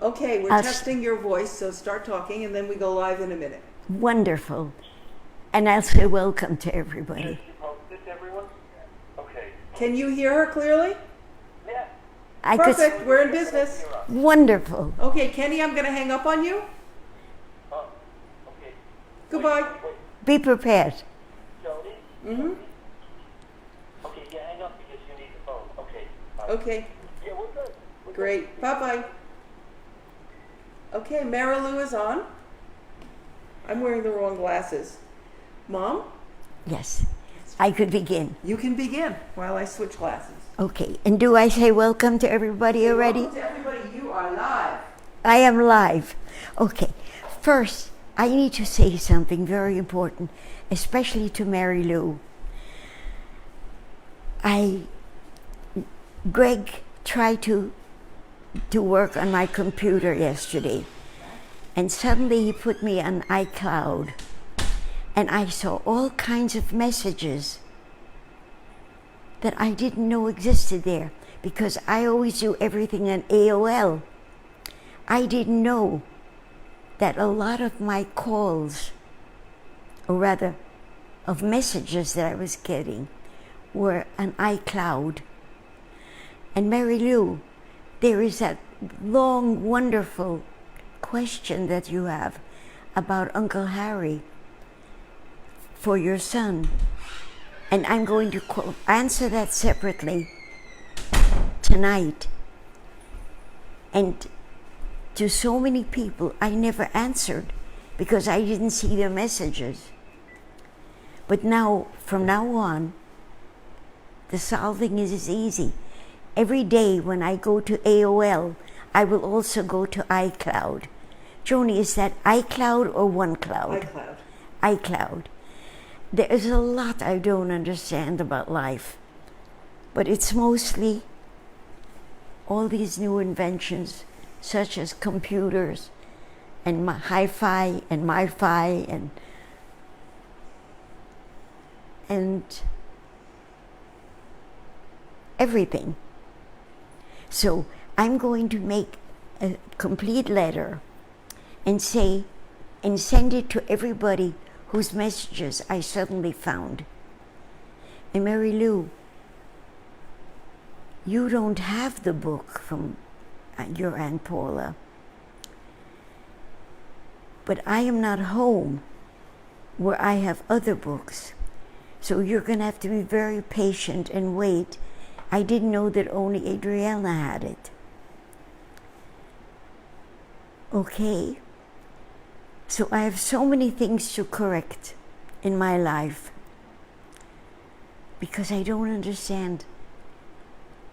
Okay, we're I'll testing your voice, so start talking, and then we go live in a minute. Wonderful. And I'll say welcome to everybody. Did she post it to everyone? Okay. Can you hear her clearly? Yeah. I Perfect, we're in business. Wonderful. Okay, Kenny, I'm going to hang up on you. Oh, okay. Goodbye. Wait, Be prepared. Jody? Mm-hmm. Okay, yeah, hang up because you need the phone. Okay. Bye. Okay, Yeah, we're good. We're great. Bye-bye. Okay, Marilou is on. I'm wearing the wrong glasses. Mom, Yes, I could begin. you can begin while I switch glasses. Okay, and do I say welcome to everybody already? Welcome to everybody, you are live. I am live. Okay, first, I need to say something very important, especially to Mary Lou. Greg tried to work on my computer yesterday, and suddenly he put me on iCloud, and I saw all kinds of messages that I didn't know existed there, because I always do everything on AOL. I didn't know that a lot of my calls, or rather of messages that I was getting, were on iCloud. And Mary Lou, there is that long, wonderful question that you have about Uncle Harry for your son. And I'm going to answer that separately tonight. And to so many people, I never answered because I didn't see their messages. But now, from now on, the solving is easy. Every day when I go to AOL, I will also go to iCloud. Joni, is that iCloud or OneCloud? iCloud. iCloud. There is a lot I don't understand about life, but it's mostly all these new inventions, such as computers and hi-fi and mi-fi and everything. So I'm going to make a complete letter and send it to everybody whose messages I suddenly found. And Mary Lou, you don't have the book from your Aunt Paula, but I am not home where I have other books. So you're going to have to be very patient and wait. I didn't know that only Adriana had it. Okay? So I have so many things to correct in my life because I don't understand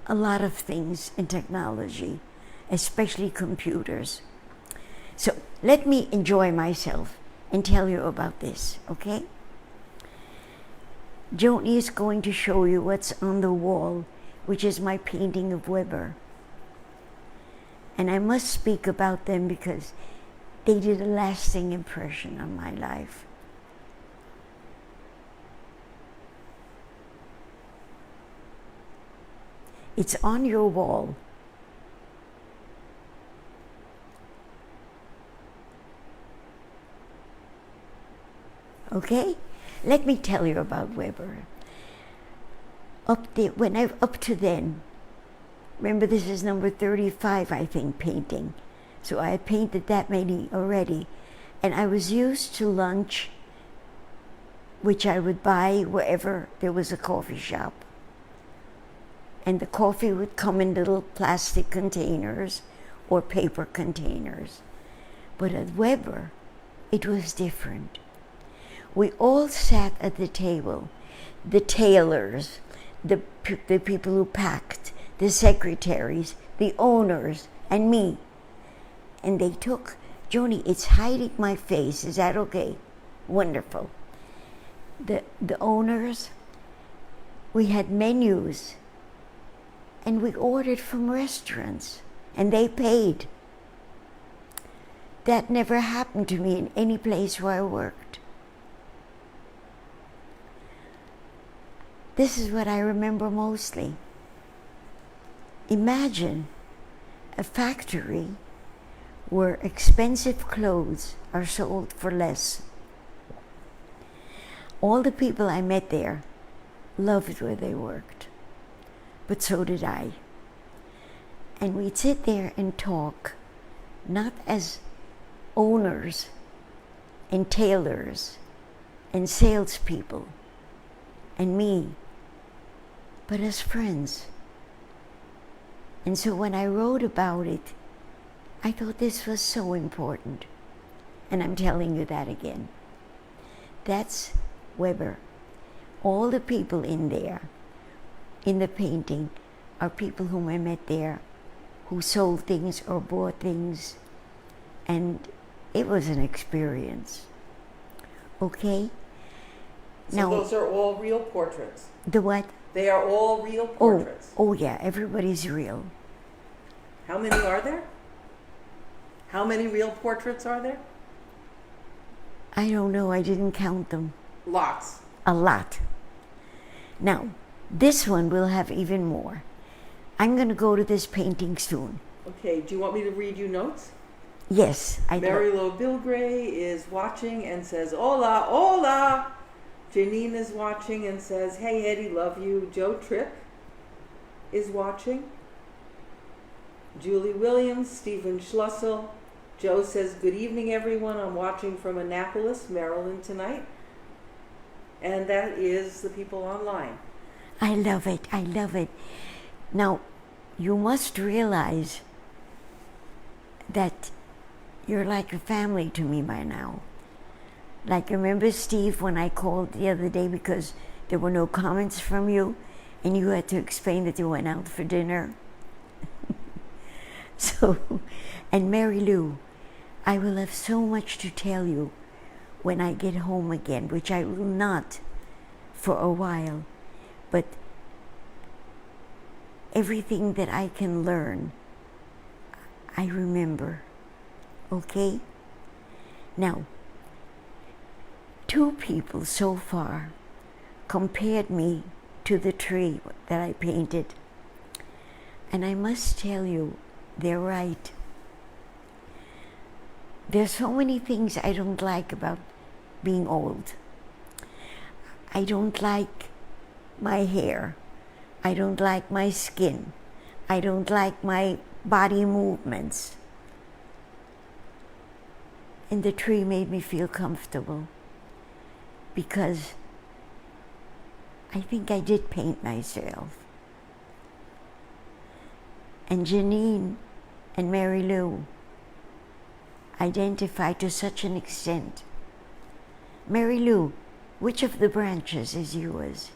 a lot of things in technology, especially computers. So let me enjoy myself and tell you about this, okay? Joni is going to show you what's on the wall, which is my painting of Weber. And I must speak about them because they did a lasting impression on my life. It's on your wall. Okay? Let me tell you about Weber. Up to then, remember this is number 35, I think, painting. So I painted that many already. And I was used to lunch, which I would buy wherever there was a coffee shop. And the coffee would come in little plastic containers or paper containers. But at Weber, it was different. We all sat at the table, the tailors, the people who packed, the secretaries, the owners, and me. And they took, Joni, it's hiding my face, is that okay? Wonderful. The owners, we had menus, and we ordered from restaurants, and they paid. That never happened to me in any place where I worked. This is what I remember mostly. Imagine a factory where expensive clothes are sold for less. All the people I met there loved where they worked, but so did I. And we'd sit there and talk, not as owners and tailors and salespeople and me, but as friends. And so when I wrote about it, I thought this was so important. And I'm telling you that again. That's Weber. All the people in there, in the painting, are people whom I met there, who sold things or bought things, and it was an experience. Okay? So Now, those are all real portraits. the what? They are all real portraits. Oh yeah, everybody's real. How many are there? How many real portraits are there? I don't know, I didn't count them. Lots. A lot. Now, this one will have even more. I'm going to go to this painting soon. Okay, do you want me to read you notes? Yes, I do. Mary Lou Bilgray is watching and says, hola, hola. Janine is watching and says, hey, Hedy, love you. Joe Tripp is watching. Julie Williams, Stephen Schlussel. Joe says, good evening, everyone. I'm watching from Annapolis, Maryland tonight. And that is the people online. I love it. I love it. Now, you must realize that you're like a family to me by now. Like, remember, Steve, when I called the other day because there were no comments from you and you had to explain that you went out for dinner? So, and Mary Lou, I will have so much to tell you when I get home again, which I will not for a while, but everything that I can learn, I remember. Okay? Now, 2 people so far compared me to the tree that I painted. And I must tell you, they're right. There's so many things I don't like about being old. I don't like my hair. I don't like my skin. I don't like my body movements. And the tree made me feel comfortable because I think I did paint myself. And Janine and Mary Lou identify to such an extent. Mary Lou, which of the branches is yours?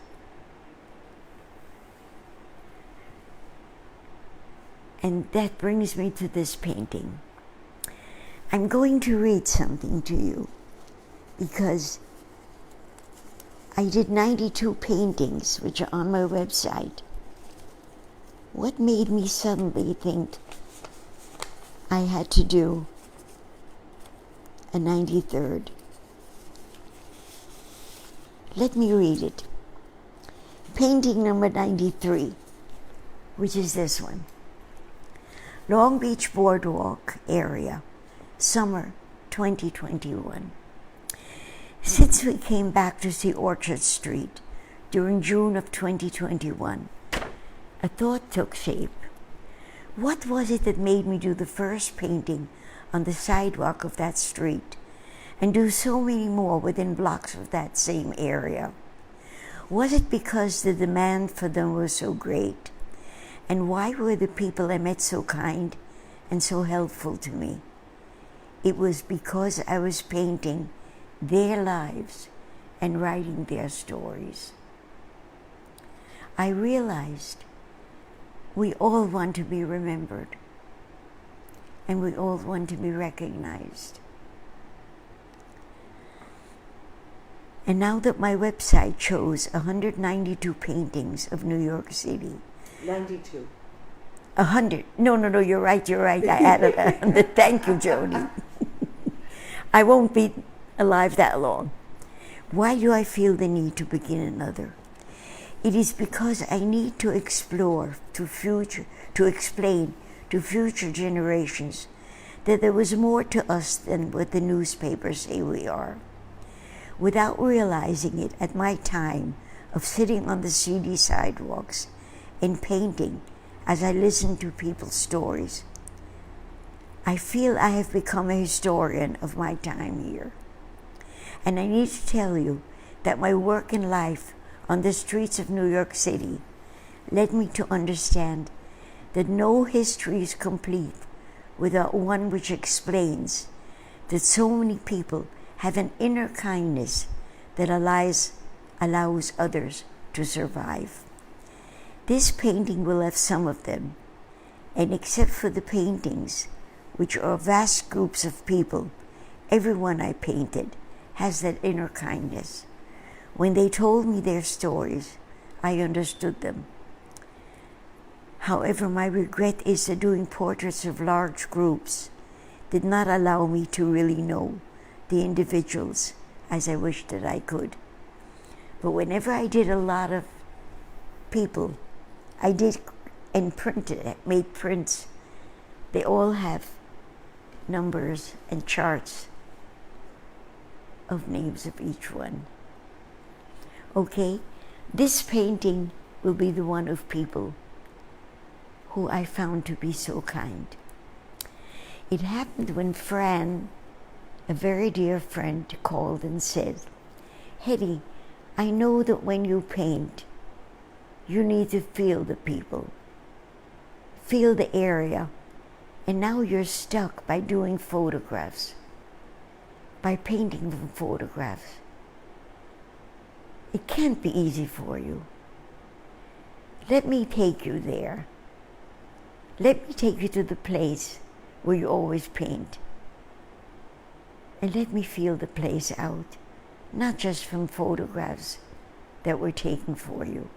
And that brings me to this painting. I'm going to read something to you because I did 92 paintings, which are on my website. What made me suddenly think I had to do a 93rd? Let me read it. Painting number 93, which is this one. Long Beach Boardwalk area, summer 2021. Since we came back to see Orchard Street during June of 2021, a thought took shape. What was it that made me do the first painting on the sidewalk of that street and do so many more within blocks of that same area? Was it because the demand for them was so great? And why were the people I met so kind and so helpful to me? It was because I was painting their lives and writing their stories. I realized we all want to be remembered and we all want to be recognized. And now that my website shows 192 paintings of New York City. 92. 100. No, you're right. I added 100. Thank you, Jody. I won't be alive that long. Why do I feel the need to begin another? It is because I need to explain to future generations that there was more to us than what the newspapers say we are. Without realizing it, at my time of sitting on the seedy sidewalks and painting as I listened to people's stories, I feel I have become a historian of my time here. And I need to tell you that my work in life on the streets of New York City led me to understand that no history is complete without one which explains that so many people have an inner kindness that allows others to survive. This painting will have some of them, and except for the paintings, which are vast groups of people, everyone I painted has that inner kindness. When they told me their stories, I understood them. However, my regret is that doing portraits of large groups did not allow me to really know the individuals as I wished that I could. But whenever I did a lot of people, I did and made prints. They all have numbers and charts of names of each one. Okay, this painting will be the one of people who I found to be so kind. It happened when Fran, a very dear friend, called and said, "Hedy, I know that when you paint, you need to feel the people, feel the area, and now you're stuck by doing photographs, by painting from photographs. It can't be easy for you. Let me take you there. Let me take you to the place where you always paint. And let me feel the place out, not just from photographs that were taken for you."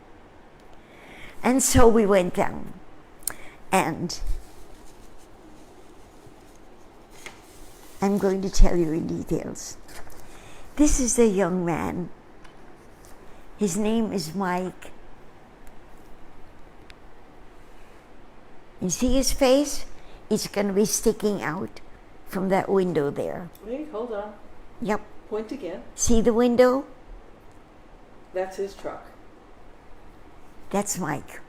And so we went down, and I'm going to tell you in details. This is the young man. His name is Mike. You see his face? It's going to be sticking out from that window there. Wait, hold on. Yep. Point again. See the window? That's his truck. That's Mike.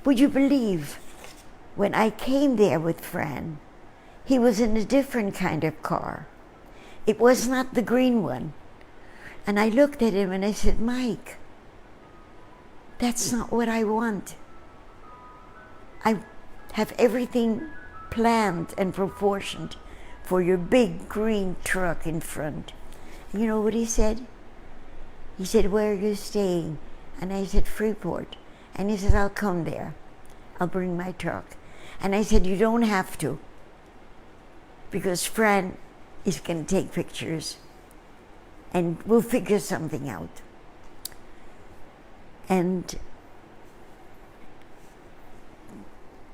Would you believe, when I came there with Fran, he was in a different kind of car. It was not the green one. And I looked at him and I said, "Mike, that's not what I want. I have everything planned and proportioned for your big green truck in front." And you know what he said? He said, "Where are you staying?" And I said, "Freeport." And he said, "I'll come there. I'll bring my truck." And I said, "You don't have to, because Fran is going to take pictures and we'll figure something out." And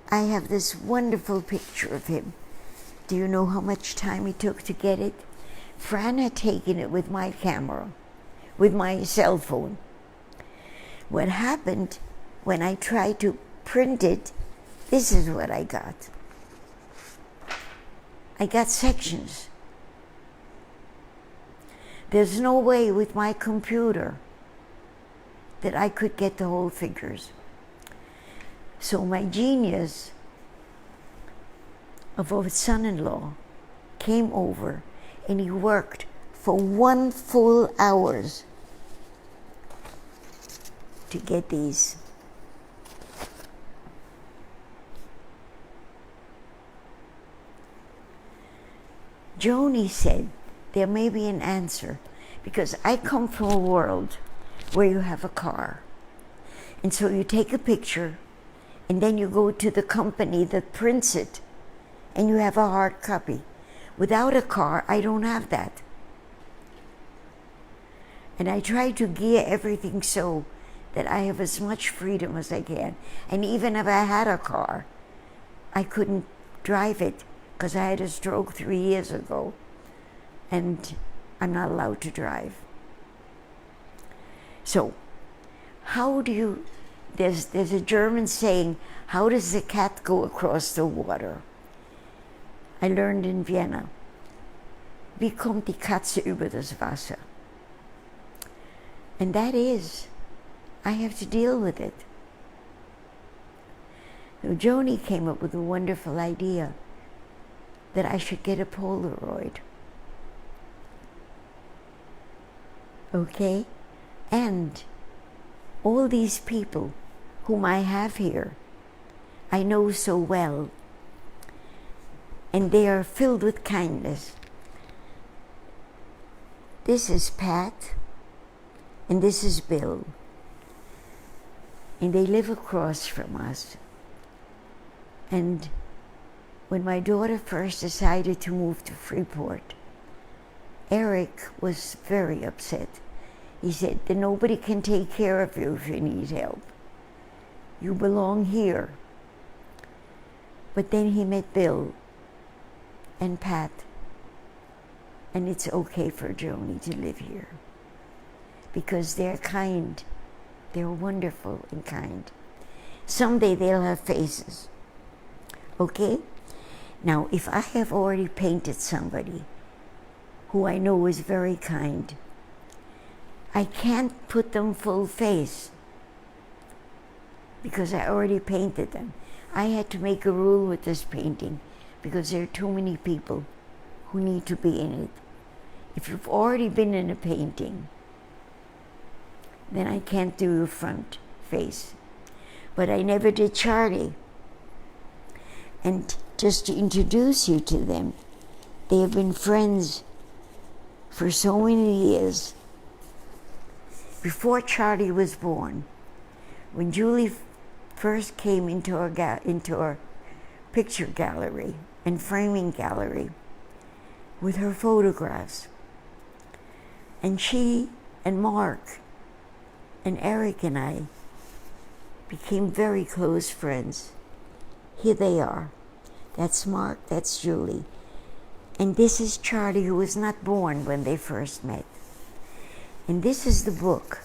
I have this wonderful picture of him. Do you know how much time it took to get it? Fran had taken it with my camera, with my cell phone. What happened when I tried to print it, this is what I got. I got sections. There's no way with my computer that I could get the whole figures. So my genius of a son-in-law came over and he worked for 1 full hour to get these. Joni said there may be an answer, because I come from a world where you have a car. And so you take a picture and then you go to the company that prints it and you have a hard copy. Without a car, I don't have that. And I try to gear everything so that I have as much freedom as I can. And even if I had a car, I couldn't drive it because I had a stroke 3 years ago and I'm not allowed to drive. So, how do you, there's a German saying, how does the cat go across the water? I learned in Vienna. Wie kommt die Katze über das Wasser? And that is, I have to deal with it. So Joni came up with a wonderful idea that I should get a Polaroid. Okay? And all these people whom I have here, I know so well, and they are filled with kindness. This is Pat, and this is Bill, and they live across from us. And when my daughter first decided to move to Freeport, Eric was very upset. He said that nobody can take care of you if you need help. You belong here. But then he met Bill and Pat, and it's okay for Joni to live here because they're kind. They're wonderful and kind. Someday they'll have faces. Okay? Now, if I have already painted somebody who I know is very kind, I can't put them full face because I already painted them. I had to make a rule with this painting because there are too many people who need to be in it. If you've already been in a painting, then I can't do your front face. But I never did Charlie. And just to introduce you to them, they have been friends for so many years. Before Charlie was born, when Julie first came into our picture gallery and framing gallery with her photographs, and she and Mark and Eric and I became very close friends. Here they are. That's Mark, that's Julie. And this is Charlie, who was not born when they first met. And this is the book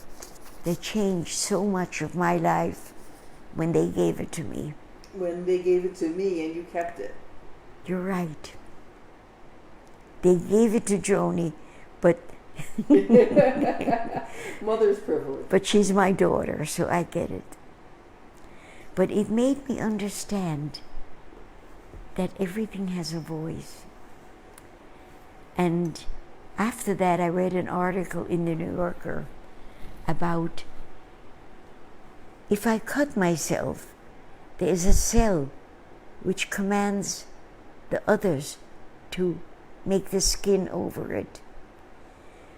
that changed so much of my life when they gave it to me. When they gave it to me and you kept it. You're right. They gave it to Joni, but Mother's privilege. but she's my daughter, so I get it. But it made me understand that everything has a voice. And after that, I read an article in the New Yorker about if I cut myself, there is a cell which commands the others to make the skin over it.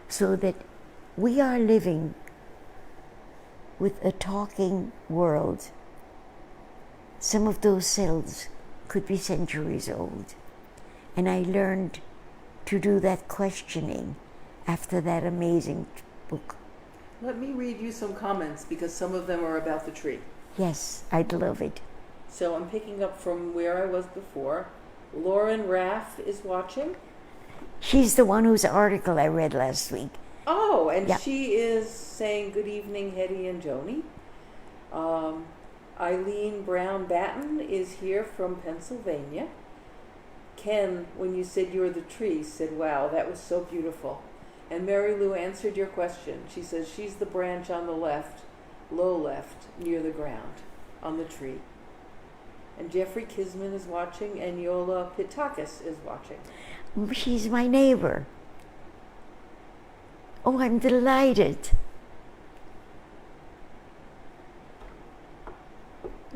So that we are living with a talking world. Some of those cells could be centuries old. And I learned to do that questioning after that amazing book. Let me read you some comments because some of them are about the tree. Yes, I'd love it. So I'm picking up from where I was before. Lauren Raff is watching. She's the one whose article I read last week. Oh, and Yeah. she is saying good evening, Hedy and Joni. Eileen Brown Batten is here from Pennsylvania. Ken, when you said you were the tree, said, wow, that was so beautiful. And Mary Lou answered your question. She says she's the branch on the left, low left, near the ground, on the tree. And Jeffrey Kisman is watching, and Yola Pitakis is watching. She's my neighbor. Oh, I'm delighted.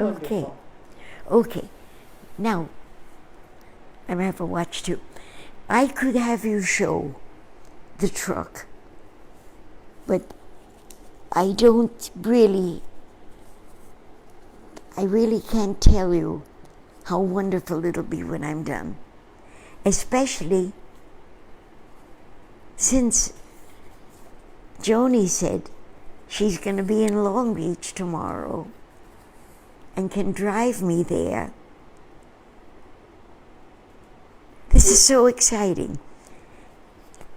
Okay. Wonderful. Okay. Now, I'm gonna have a watch too. I could have you show the truck, but I really can't tell you how wonderful it'll be when I'm done. Especially since Joni said she's going to be in Long Beach tomorrow and can drive me there. This is so exciting.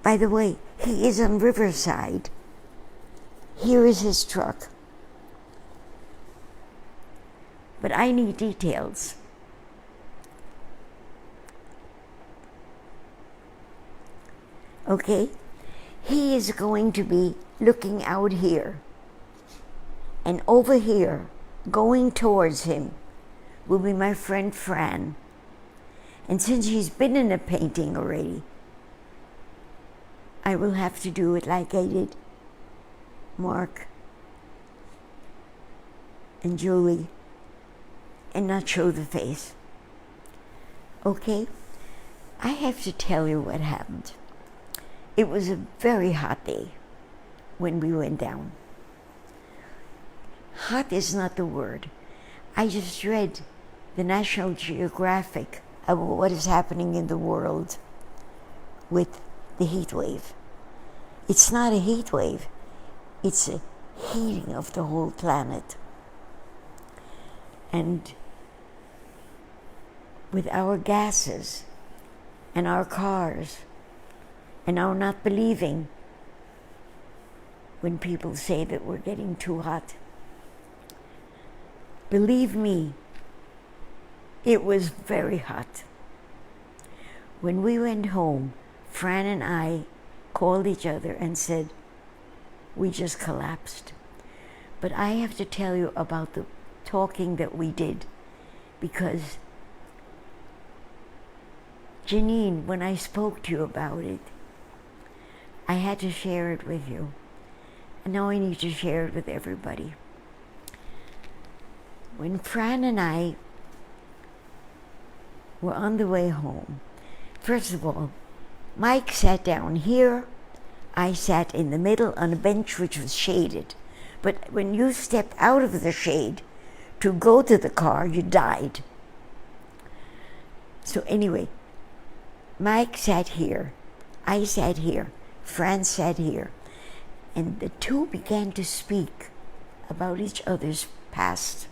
By the way, he is on Riverside. Here is his truck. But I need details. Okay? He is going to be looking out here. And over here, going towards him, will be my friend Fran. And since he's been in a painting already, I will have to do it like I did Mark and Julie and not show the face. Okay? I have to tell you what happened. It was a very hot day when we went down. Hot is not the word. I just read the National Geographic about what is happening in the world with the heat wave. It's not a heat wave. It's a heating of the whole planet. And with our gases and our cars and our not believing when people say that we're getting too hot. Believe me, it was very hot. When we went home, Fran and I called each other and said, we just collapsed. But I have to tell you about the talking that we did, because Janine, when I spoke to you about it, I had to share it with you. And now I need to share it with everybody. When Fran and I were on the way home, first of all, Mike sat down here. I sat in the middle on a bench which was shaded. But when you stepped out of the shade to go to the car, you died. So anyway, Mike sat here. I sat here. Fran sat here. And the two began to speak about each other's past.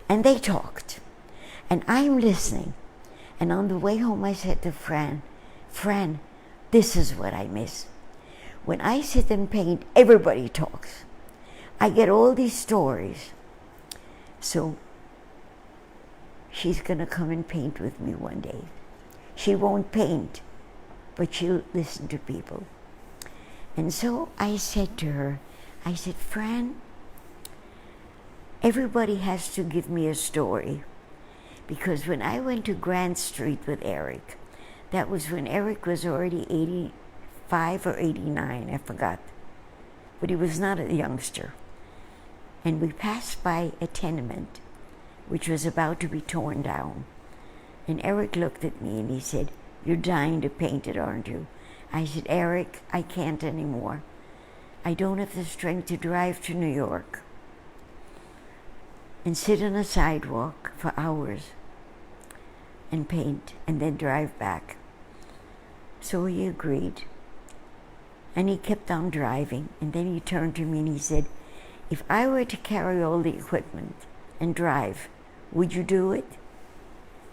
And they talked. And I'm listening. And on the way home, I said to Fran, this is what I miss. When I sit and paint, everybody talks. I get all these stories. So she's going to come and paint with me one day. She won't paint, but she'll listen to people. And so I said to her, I said, Fran, everybody has to give me a story. Because when I went to Grant Street with Eric, that was when Eric was already 85 or 89, I forgot. But he was not a youngster. And we passed by a tenement, which was about to be torn down. And Eric looked at me and he said, you're dying to paint it, aren't you? I said, Eric, I can't anymore. I don't have the strength to drive to New York and sit on a sidewalk for hours and paint and then drive back. So he agreed. And he kept on driving. And then he turned to me and he said, if I were to carry all the equipment and drive, would you do it?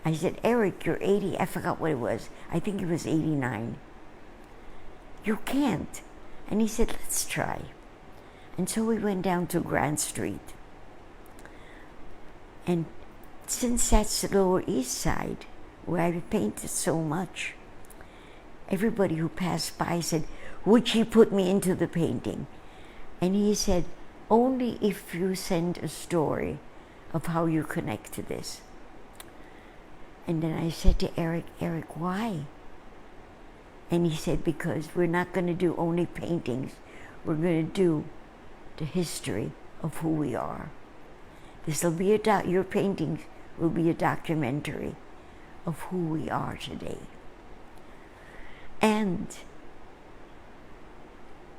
I said, Eric, you're 80. I forgot what it was. I think it was 89. You can't. And he said, let's try. And so we went down to Grant Street. And since that's the Lower East Side, where I painted so much, everybody who passed by said, would she put me into the painting? And he said, only if you send a story of how you connect to this. And then I said to Eric, why? And he said, because we're not going to do only paintings. We're going to do the history of who we are. This will be your paintings will be a documentary of who we are today. And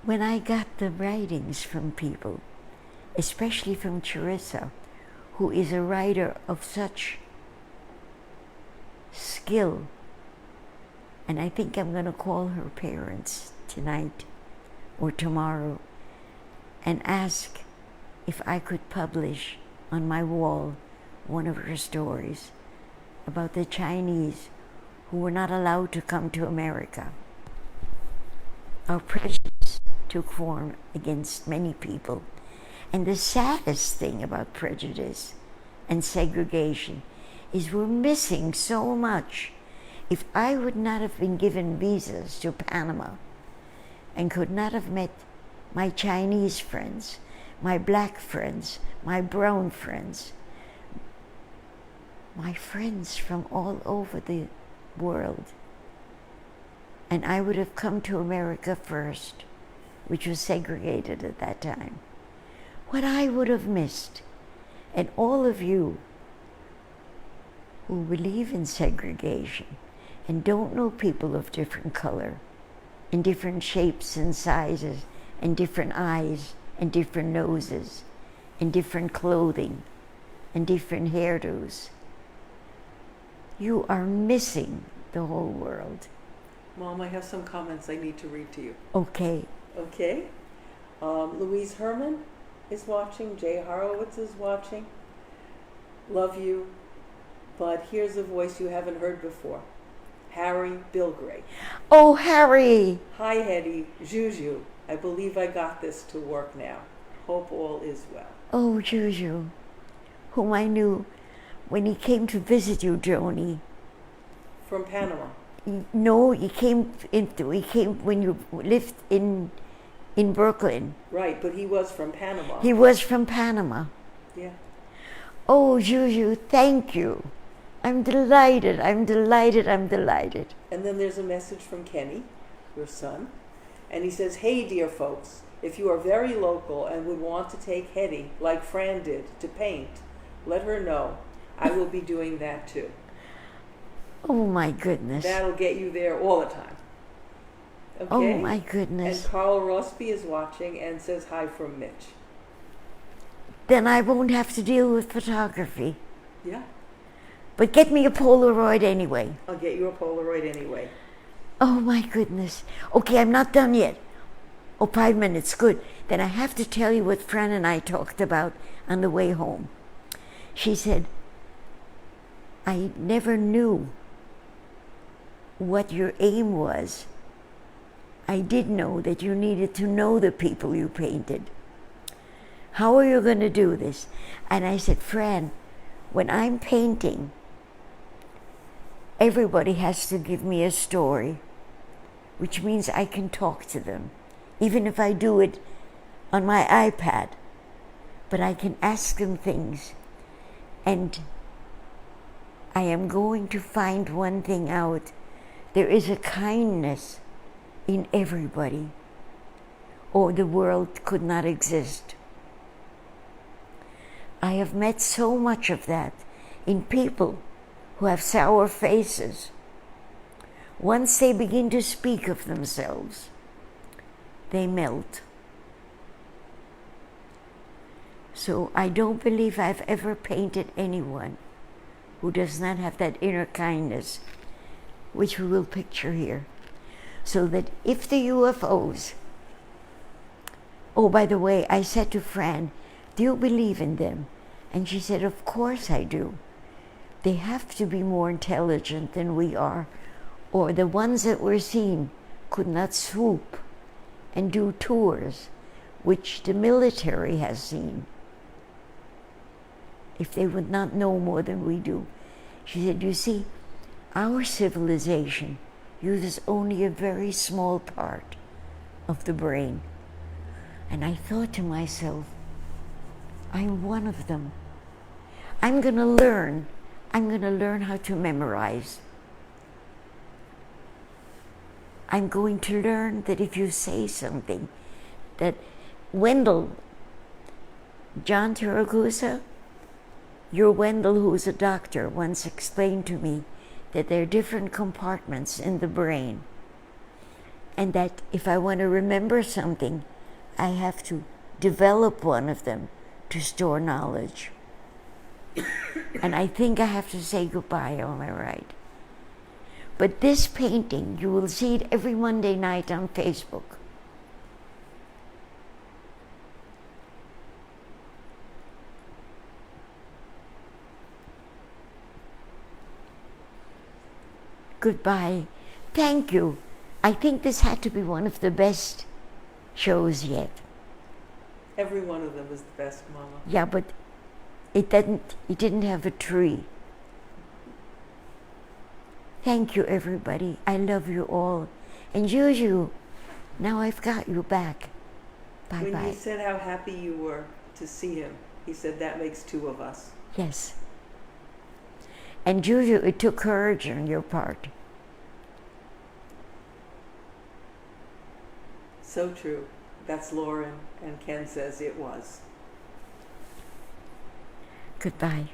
when I got the writings from people, especially from Charissa, who is a writer of such skill, and I think I'm going to call her parents tonight or tomorrow and ask if I could publish on my wall one of her stories about the Chinese who were not allowed to come to America. Our prejudice took form against many people. And the saddest thing about prejudice and segregation is we're missing so much If I would not have been given visas to Panama and could not have met my Chinese friends, my black friends, my brown friends, my friends from all over the world, and I would have come to America first, which was segregated at that time, what I would have missed. And all of you who believe in segregation and don't know people of different color and different shapes and sizes and different eyes and different noses and different clothing and different hairdos, you are missing the whole world. Mom, I have some comments I need to read to you. Okay. Okay. Louise Herman is watching. Jay Horowitz is watching. Love you. But here's a voice you haven't heard before. Harry Bilgray. Oh, Harry! Hi, Hedy. Juju. I believe I got this to work now. Hope all is well. Oh, Juju, whom I knew when he came to visit you, Joni. From Panama. No, he came when you lived in Brooklyn. Right, but he was from Panama. He was from Panama. Yeah. Oh, Juju, thank you. I'm delighted. I'm delighted. And then there's a message from Kenny, your son. And he says, hey, dear folks, if you are very local and would want to take Hedy, like Fran did, to paint, let her know. I will be doing that too. Oh, my goodness. That'll get you there all the time. Okay? Oh, my goodness. And Carl Rossby is watching and says hi from Mitch. Then I won't have to deal with photography. Yeah. But get me a Polaroid anyway. I'll get you a Polaroid anyway. Oh, my goodness. Okay, I'm not done yet. Oh, 5 minutes, good. Then I have to tell you what Fran and I talked about on the way home. She said, I never knew what your aim was. I did know that you needed to know the people you painted. How are you going to do this? And I said, Fran, when I'm painting, everybody has to give me a story, which means I can talk to them, even if I do it on my iPad. But I can ask them things. And I am going to find one thing out. There is a kindness in everybody, or the world could not exist. I have met so much of that in people who have sour faces. Once they begin to speak of themselves, they melt. So I don't believe I've ever painted anyone who does not have that inner kindness, which we will picture here. So that if the UFOs, oh, by the way, I said to Fran, do you believe in them? And she said, of course I do. They have to be more intelligent than we are, or the ones that we're seeing could not swoop and do tours, which the military has seen, if they would not know more than we do. She said, you see, our civilization uses only a very small part of the brain. And I thought to myself, I'm one of them. I'm going to learn how to memorize. I'm going to learn that if you say something, that Wendell, John Tiragusa, your Wendell, who's a doctor, once explained to me that there are different compartments in the brain, and that if I want to remember something, I have to develop one of them to store knowledge. And I think I have to say goodbye, am I right? But this painting, you will see it every Monday night on Facebook. Goodbye. Thank you. I think this had to be one of the best shows yet. Every one of them was the best, Mama. Yeah, but it didn't have a tree. Thank you, everybody. I love you all. And Juju, now I've got you back. When Bye-bye. you said how happy you were to see him, he said that makes two of us. Yes. And Juju, it took courage on your part. So true. That's Lauren, and Ken says it was. Goodbye.